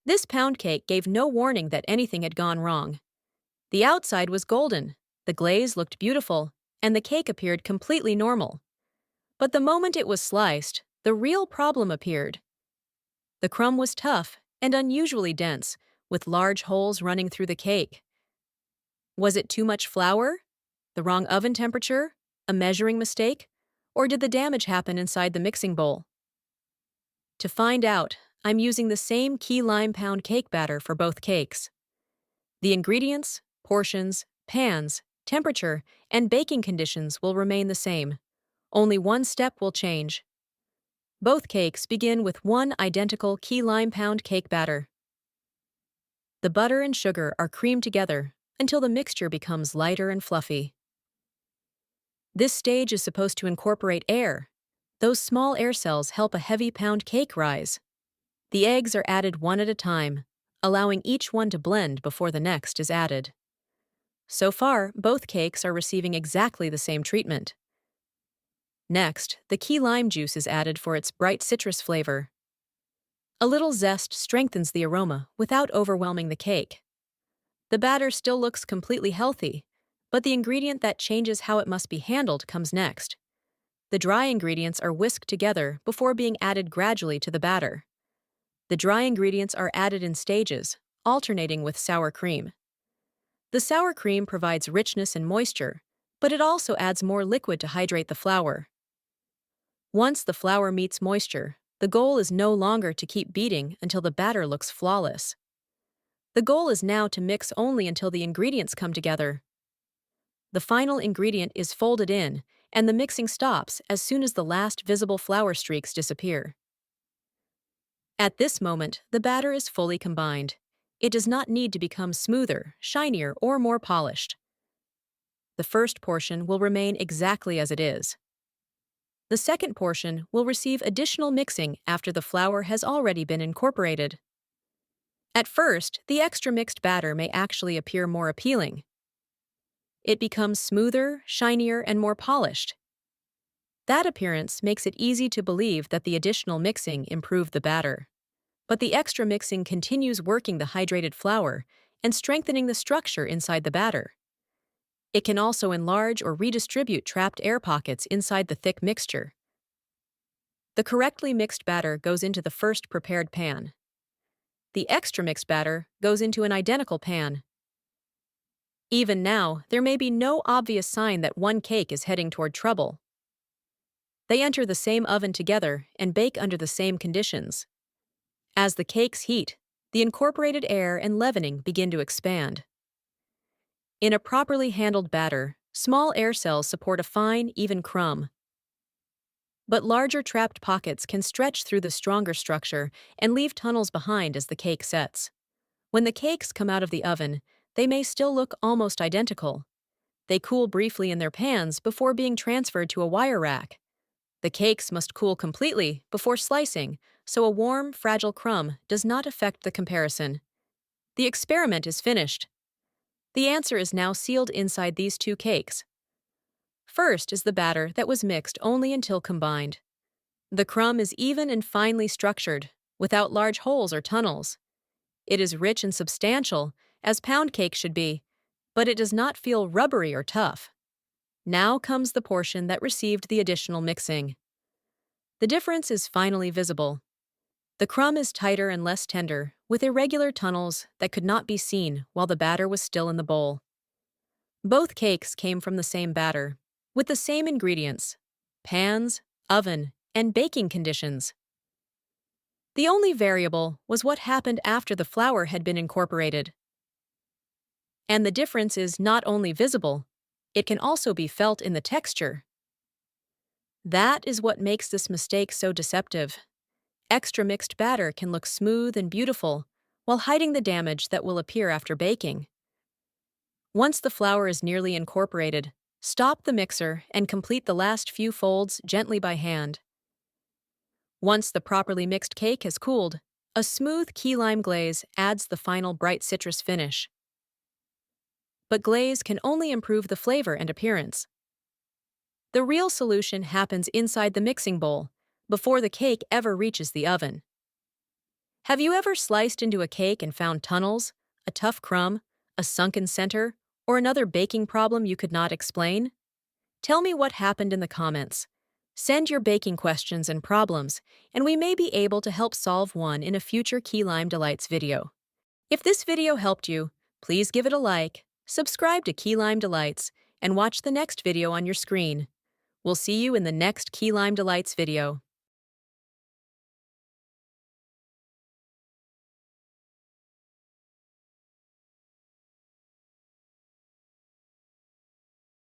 This pound cake gave no warning that anything had gone wrong. The outside was golden, the glaze looked beautiful, and the cake appeared completely normal. But the moment it was sliced, the real problem appeared. The crumb was tough and unusually dense, with large holes running through the cake. Was it too much flour? The wrong oven temperature? A measuring mistake? Or did the damage happen inside the mixing bowl? To find out, I'm using the same key lime pound cake batter for both cakes. The ingredients, portions, pans, temperature, and baking conditions will remain the same. Only one step will change. Both cakes begin with one identical key lime pound cake batter. The butter and sugar are creamed together until the mixture becomes lighter and fluffy. This stage is supposed to incorporate air. Those small air cells help a heavy pound cake rise. The eggs are added one at a time, allowing each one to blend before the next is added. So far, both cakes are receiving exactly the same treatment. Next, the key lime juice is added for its bright citrus flavor. A little zest strengthens the aroma without overwhelming the cake. The batter still looks completely healthy, but the ingredient that changes how it must be handled comes next. The dry ingredients are whisked together before being added gradually to the batter. The dry ingredients are added in stages, alternating with sour cream. The sour cream provides richness and moisture, but it also adds more liquid to hydrate the flour. Once the flour meets moisture, the goal is no longer to keep beating until the batter looks flawless. The goal is now to mix only until the ingredients come together. The final ingredient is folded in, and the mixing stops as soon as the last visible flour streaks disappear. At this moment, the batter is fully combined. It does not need to become smoother, shinier, or more polished. The first portion will remain exactly as it is. The second portion will receive additional mixing after the flour has already been incorporated. At first, the extra mixed batter may actually appear more appealing. It becomes smoother, shinier, and more polished. That appearance makes it easy to believe that the additional mixing improved the batter. But the extra mixing continues working the hydrated flour and strengthening the structure inside the batter. It can also enlarge or redistribute trapped air pockets inside the thick mixture. The correctly mixed batter goes into the first prepared pan. The extra mixed batter goes into an identical pan. Even now, there may be no obvious sign that one cake is heading toward trouble. They enter the same oven together and bake under the same conditions. As the cakes heat, the incorporated air and leavening begin to expand. In a properly handled batter, small air cells support a fine, even crumb. But larger trapped pockets can stretch through the stronger structure and leave tunnels behind as the cake sets. When the cakes come out of the oven, they may still look almost identical. They cool briefly in their pans before being transferred to a wire rack. The cakes must cool completely before slicing, so a warm, fragile crumb does not affect the comparison. The experiment is finished. The answer is now sealed inside these two cakes. First is the batter that was mixed only until combined. The crumb is even and finely structured, without large holes or tunnels. It is rich and substantial, as pound cake should be, but it does not feel rubbery or tough. Now comes the portion that received the additional mixing. The difference is finally visible. The crumb is tighter and less tender, with irregular tunnels that could not be seen while the batter was still in the bowl. Both cakes came from the same batter, with the same ingredients, pans, oven, and baking conditions. The only variable was what happened after the flour had been incorporated. And the difference is not only visible, it can also be felt in the texture. That is what makes this mistake so deceptive. Extra mixed batter can look smooth and beautiful, while hiding the damage that will appear after baking. Once the flour is nearly incorporated, stop the mixer and complete the last few folds gently by hand. Once the properly mixed cake has cooled, a smooth key lime glaze adds the final bright citrus finish. But glaze can only improve the flavor and appearance. The real solution happens inside the mixing bowl, before the cake ever reaches the oven. Have you ever sliced into a cake and found tunnels, a tough crumb, a sunken center, or another baking problem you could not explain? Tell me what happened in the comments. Send your baking questions and problems, and we may be able to help solve one in a future Key Lime Delights video. If this video helped you, please give it a like, subscribe to Key Lime Delights, and watch the next video on your screen. We'll see you in the next Key Lime Delights video.